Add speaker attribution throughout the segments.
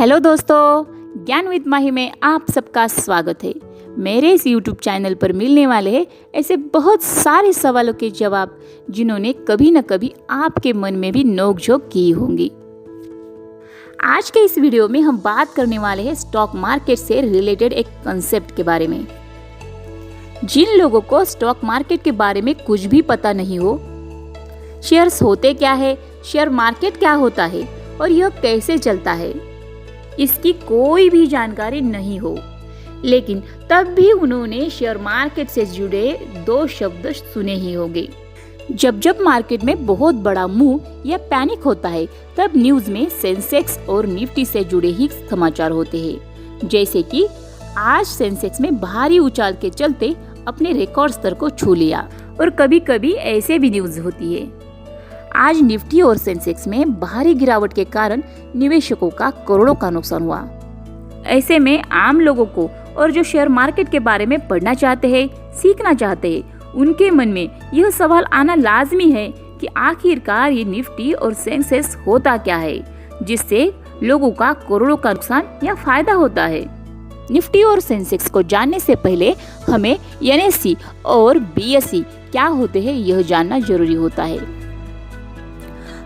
Speaker 1: Hello दोस्तों, ज्ञान with माही में आप सबका स्वागत है। मेरे इस YouTube चैनल पर मिलने वाले हैं ऐसे बहुत सारे सवालों के जवाब जिन्होंने कभी न कभी आपके मन में भी नोक-झोंक की होंगी। आज के इस वीडियो में हम बात करने वाले हैं स्टॉक मार्केट से रिलेटेड एक कंसेप्ट के बारे में। जिन लोगों को स्टॉक मार्केट के बारे में कुछ भी पता नहीं हो, शेयर्स होते क्या है, शेयर मार्केट क्या होता है और यह कैसे चलता है, इसकी कोई भी जानकारी नहीं हो, लेकिन तब भी उन्होंने शेयर मार्केट से जुड़े दो शब्द सुने ही होंगे। जब मार्केट में बहुत बड़ा मूव या पैनिक होता है, तब न्यूज में सेंसेक्स और निफ्टी से जुड़े ही समाचार होते हैं। जैसे कि आज सेंसेक्स में भारी उछाल के चलते अपने रिकॉर्ड स्तर को छू लिया, और कभी कभी ऐसे भी न्यूज होती है आज निफ्टी और सेंसेक्स में भारी गिरावट के कारण निवेशकों का करोड़ों का नुकसान हुआ। ऐसे में आम लोगों को और जो शेयर मार्केट के बारे में पढ़ना चाहते हैं, सीखना चाहते हैं, उनके मन में यह सवाल आना लाजमी है कि आखिरकार ये निफ्टी और सेंसेक्स होता क्या है, जिससे लोगों का करोड़ों का नुकसान या फायदा होता है। निफ्टी और सेंसेक्स को जानने से पहले हमें एनएसई और बीएसई क्या होते हैं यह जानना जरूरी होता है।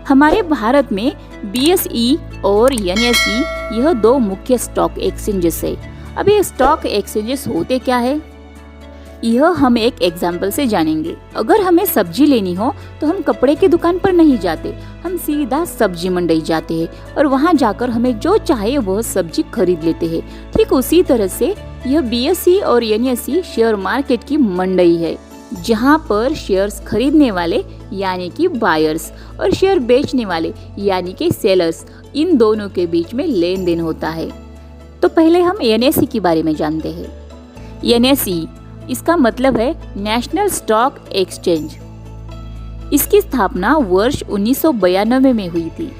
Speaker 1: हमारे भारत में बीएसई और एनएसई यह दो मुख्य स्टॉक एक्सचेंजेस है। अब ये स्टॉक एक्सचेंजेस होते क्या है, यह हम एक एग्जाम्पल से जानेंगे। अगर हमें सब्जी लेनी हो तो हम कपड़े की दुकान पर नहीं जाते, हम सीधा सब्जी मंडी जाते हैं और वहां जाकर हमें जो चाहे वह सब्जी खरीद लेते हैं। ठीक उसी तरह से यह बीएसई और एनएसई शेयर मार्केट की मंडी है, जहां पर शेयर्स खरीदने वाले यानी कि बायर्स और शेयर बेचने वाले यानी कि सेलर्स, इन दोनों के बीच में लेन देन होता है। तो पहले हम एनएसई के बारे में जानते हैं। एनएसई इसका मतलब है नेशनल स्टॉक एक्सचेंज। इसकी स्थापना वर्ष 1992 में हुई थी।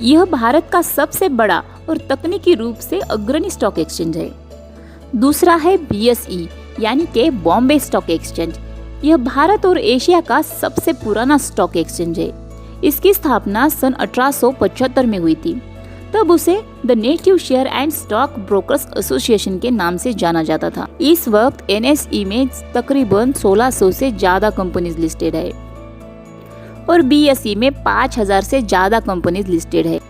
Speaker 1: यह भारत का सबसे बड़ा और तकनीकी रूप से अग्रणी स्टॉक एक्सचेंज है। दूसरा है बीएसई यानी कि बॉम्बे स्टॉक एक्सचेंज। यह भारत और एशिया का सबसे पुराना स्टॉक एक्सचेंज है। इसकी स्थापना सन 1875 में हुई थी। तब उसे the native share and stock brokers association के नाम से जाना जाता था। इस वक्त एनएसई में तकरीबन 1600 से ज्यादा कंपनीज लिस्टेड है और बीएसई में 5000 से ज्यादा कंपनीज लिस्टेड है।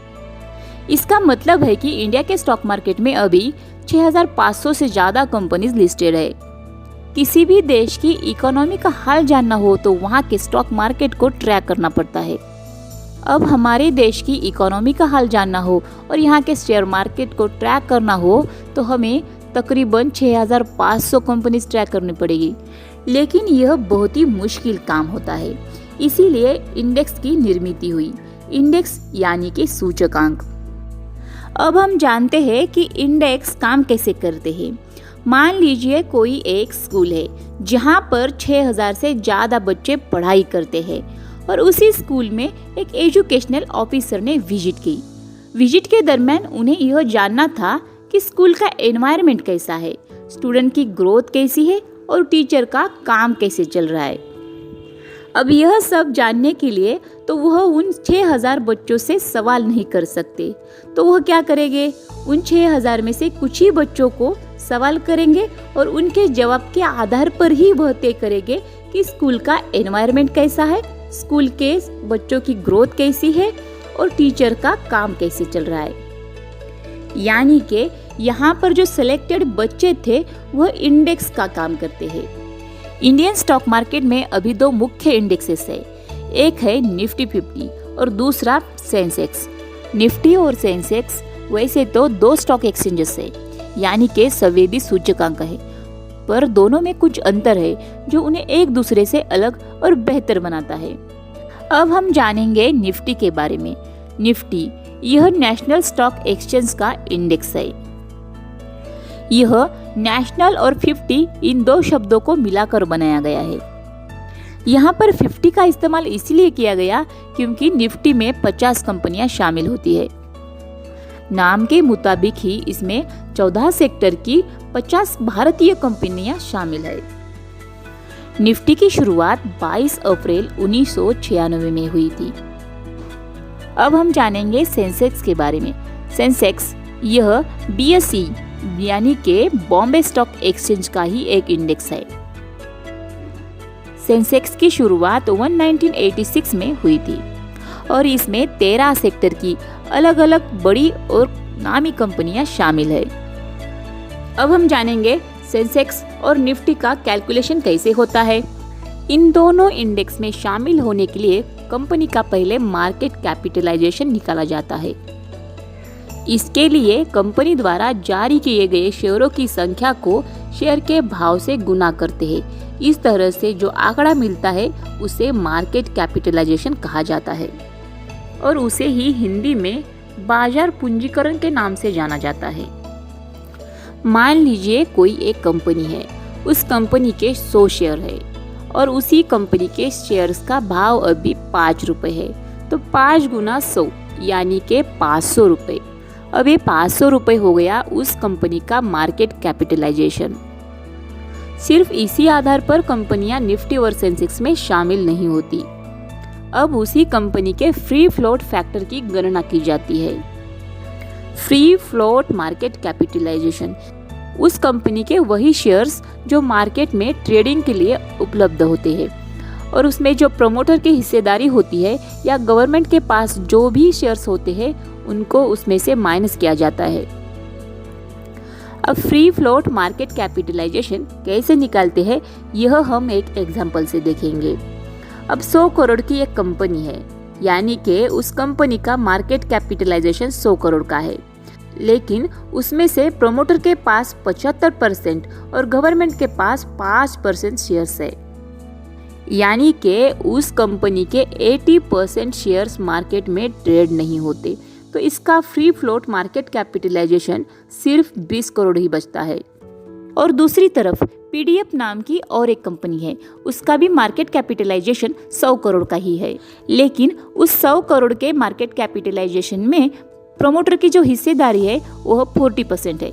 Speaker 1: इसका मतलब है कि इंडिया के स्टॉक मार्केट में अभी 6500 से ज्यादा कंपनीज लिस्टेड है। किसी भी देश की इकोनॉमी का हाल जानना हो तो वहाँ के स्टॉक मार्केट को ट्रैक करना पड़ता है। अब हमारे देश की इकोनॉमी का हाल जानना हो और यहाँ के शेयर मार्केट को ट्रैक करना हो तो हमें तकरीबन 6500 कंपनीज ट्रैक करनी पड़ेगी, लेकिन यह बहुत ही मुश्किल काम होता है। इसीलिए इंडेक्स की निर्मित हुई। इंडेक्स यानी कि सूचकांक। अब हम जानते हैं कि इंडेक्स काम कैसे करते हैं। मान लीजिए कोई एक स्कूल है जहाँ पर 6000 से ज्यादा बच्चे पढ़ाई करते हैं और उसी स्कूल में एक एजुकेशनल ऑफिसर ने विजिट की। विजिट के दरमियान उन्हें यह जानना था कि स्कूल का एनवायरनमेंट कैसा है, स्टूडेंट की ग्रोथ कैसी है और टीचर का काम कैसे चल रहा है। अब यह सब जानने के लिए तो वह उन 6000 बच्चों से सवाल नहीं कर सकते, तो वह क्या करेंगे, उन 6000 में से कुछ ही बच्चों को सवाल करेंगे और उनके जवाब के आधार पर ही वह तय करेंगे कि स्कूल का एनवायरनमेंट कैसा है, स्कूल के बच्चों की ग्रोथ कैसी है और टीचर का काम कैसे चल रहा है। यानी कि यहाँ पर जो सिलेक्टेड बच्चे थे वह इंडेक्स का काम करते हैं। इंडियन स्टॉक मार्केट में अभी दो मुख्य इंडेक्सेस है, एक है निफ्टी 50 और दूसरा सेंसेक्स। निफ्टी और सेंसेक्स वैसे तो दो स्टॉक एक्सचेंजेस है, यानी के संवेदी सूचकांक है, पर दोनों में कुछ अंतर है जो उन्हें एक दूसरे से अलग और बेहतर बनाता है। अब हम जानेंगे निफ्टी के बारे में। निफ्टी यह नेशनल स्टॉक एक्सचेंज का इंडेक्स है। यह नेशनल और 50 इन दो शब्दों को मिलाकर बनाया गया है। यहाँ पर 50 का इस्तेमाल इसलिए किया गया क्योंकि निफ्टी में 50 कंपनियां शामिल होती है। नाम के मुताबिक ही इसमें 14 सेक्टर की 50 भारतीय कंपनियां शामिल है। निफ्टी की शुरुआत 22 अप्रैल 1996 में हुई थी। अब हम जानेंगे सेंसेक्स के बारे में। सेंसेक्स यह BSE यानी कि बॉम्बे स्टॉक एक्सचेंज का ही एक इंडेक्स है। सेंसेक्स की शुरुआत 1986 में हुई थी और इसमें 13 सेक्टर की अलग अलग बड़ी और नामी कंपनियां शामिल है। अब हम जानेंगे सेंसेक्स और निफ्टी का कैलकुलेशन कैसे होता है। इन दोनों इंडेक्स में शामिल होने के लिए कंपनी का पहले मार्केट कैपिटलाइजेशन निकाला जाता है। इसके लिए कंपनी द्वारा जारी किए गए शेयरों की संख्या को शेयर के भाव से गुना करते हैं। इस तरह से जो आंकड़ा मिलता है उसे मार्केट कैपिटलाइजेशन कहा जाता है और उसे ही हिंदी में बाजार पूंजीकरण के नाम से जाना जाता है। मान लीजिए कोई एक कंपनी है, उस कंपनी के 100 शेयर है और उसी कंपनी के शेयर्स का भाव अभी 5 रुपए है, तो 5 गुना 100 यानी के 500 रुपए। अब ये 500 रुपए हो गया उस कंपनी का मार्केट कैपिटलाइजेशन। सिर्फ इसी आधार पर कंपनियां निफ्टी और सेंसेक्स में शामिल नहीं होती। अब उसी कंपनी के फ्री फ्लोट फैक्टर की गणना की जाती है। फ्री फ्लोट मार्केट कैपिटलाइजेशन उस कंपनी के वही शेयर्स जो मार्केट में ट्रेडिंग के लिए उपलब्ध होते हैं और उसमें जो प्रमोटर की हिस्सेदारी होती है या गवर्नमेंट के पास जो भी शेयर्स होते हैं उनको उसमें से माइनस किया जाता है। अब फ्री फ्लोट मार्केट कैपिटलाइजेशन कैसे निकालते हैं यह हम एक एग्जांपल से देखेंगे। अब 100 करोड़ की एक कंपनी है, यानी कि उस कंपनी का मार्केट कैपिटलाइजेशन 100 करोड़ का है, लेकिन उसमें से प्रमोटर के पास 75% और गवर्नमेंट के पास 5% शेयर्स है, यानी कि उस कंपनी के 80% शेयर्स मार्केट में ट्रेड नहीं होते, तो इसका फ्री फ्लोट मार्केट कैपिटलाइजेशन सिर्फ 20 करोड़ ही बचता है। और दूसरी तरफ PDF नाम की और एक कंपनी है, उसका भी मार्केट कैपिटलाइजेशन 100 करोड़ का ही है, लेकिन उस 100 करोड़ के मार्केट कैपिटलाइजेशन में प्रमोटर की जो हिस्सेदारी है वह 40% है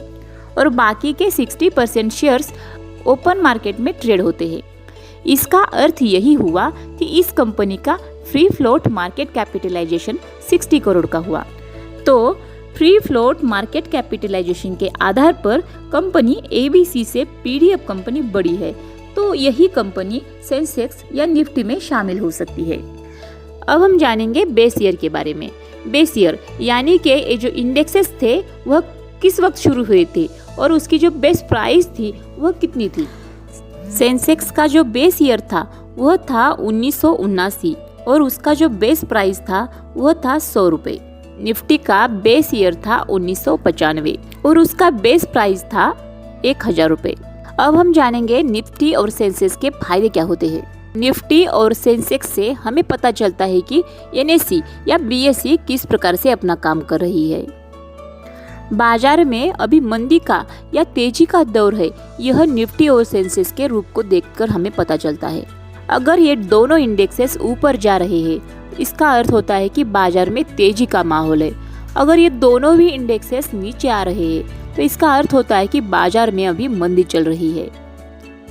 Speaker 1: और बाकी के 60% शेयर्स ओपन मार्केट में ट्रेड होते हैं। इसका अर्थ यही हुआ कि इस कंपनी का free float market capitalisation 60 crore का हुआ। तो फ्री फ्लोट मार्केट कैपिटलाइजेशन के आधार पर कंपनी ABC से PDF कंपनी बड़ी है, तो यही कंपनी सेंसेक्स या निफ्टी में शामिल हो सकती है। अब हम जानेंगे बेस ईयर के बारे में। बेस ईयर यानी कि ये जो इंडेक्सेस थे वह किस वक्त शुरू हुए थे और उसकी जो बेस प्राइस थी वह कितनी थी। सेंसेक्स का जो बेस ईयर था वह था 1979 और उसका जो बेस प्राइस था वह था 100 रुपए। निफ्टी का बेस ईयर था 1995 और उसका बेस प्राइस था 1000 रुपए। अब हम जानेंगे निफ्टी और सेंसेक्स के फायदे क्या होते हैं। निफ्टी और सेंसेक्स से हमें पता चलता है कि NSE या BSE किस प्रकार से अपना काम कर रही है। बाजार में अभी मंदी का या तेजी का दौर है, यह निफ्टी और सेंसेक्स के रूप को देखकर हमें पता चलता है। अगर ये दोनों इंडेक्सेस ऊपर जा रहे हैं, इसका अर्थ होता है कि बाजार में तेजी का माहौल है। अगर ये दोनों भी इंडेक्सेस नीचे आ रहे हैं तो इसका अर्थ होता है कि बाजार में अभी मंदी चल रही है।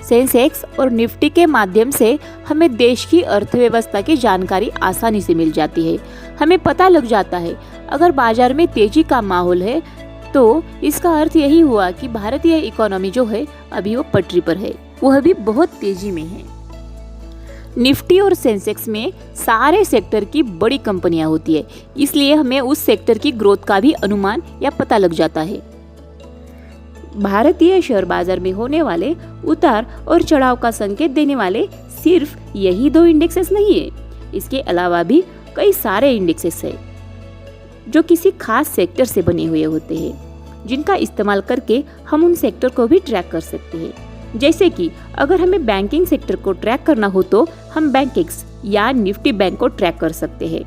Speaker 1: सेंसेक्स और निफ्टी के माध्यम से हमें देश की अर्थव्यवस्था की जानकारी आसानी से मिल जाती है। हमें पता लग जाता है अगर बाजार में तेजी का माहौल है तो इसका अर्थ यही हुआ कि भारतीय इकोनॉमी जो है अभी वो पटरी पर है, वह भी बहुत तेजी में है। निफ्टी और सेंसेक्स में सारे सेक्टर की बड़ी कंपनियां होती है, इसलिए हमें उस सेक्टर की ग्रोथ का भी अनुमान या पता लग जाता है। भारतीय शेयर बाजार में होने वाले उतार और चढ़ाव का संकेत देने वाले सिर्फ यही 2 इंडेक्सेस नहीं है, इसके अलावा भी कई सारे इंडेक्सेस है जो किसी खास सेक्टर से बने हुए होते हैं, जिनका इस्तेमाल करके हम उन सेक्टर को भी ट्रैक कर सकते हैं। जैसे कि अगर हमें बैंकिंग सेक्टर को ट्रैक करना हो तो हम बैंकेक्स या निफ्टी बैंक को ट्रैक कर सकते हैं।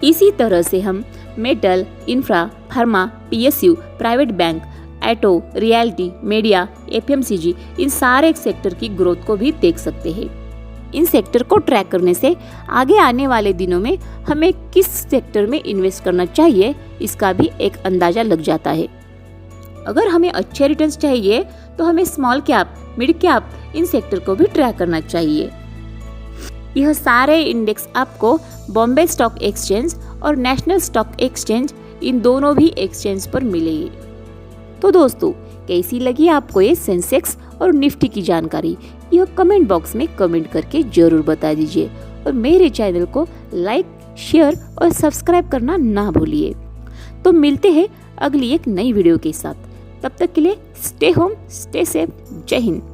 Speaker 1: इसी तरह से हम metal, infra, pharma, PSU, private bank, auto, realty, media, FMCG इन सारे सेक्टर की ग्रोथ को भी देख सकते हैं। इन सेक्टर को ट्रैक करने से आगे आने वाले दिनों में हमें किस सेक्टर में इन्वेस्ट करना चाहिए इसका भी एक अंदाजा लग जाता है। अगर हमें अच्छे रिटर्न्स चाहिए तो हमें small cap, mid cap in sector को भी ट्रैक करना चाहिए। यह सारे इंडेक्स आपको बॉम्बे स्टॉक एक्सचेंज और नेशनल स्टॉक एक्सचेंज इन दोनों भी एक्सचेंज पर मिलेगी। तो दोस्तों, कैसी लगी आपको ये सेंसेक्स और निफ्टी की जानकारी, यह कमेंट बॉक्स में कमेंट करके जरूर बता दीजिए और मेरे चैनल को लाइक, शेयर और सब्सक्राइब करना ना भूलिए। तो मिलते हैं अगली एक नई वीडियो के साथ। तब तक के लिए स्टे होम, स्टे सेफ। जय हिंद।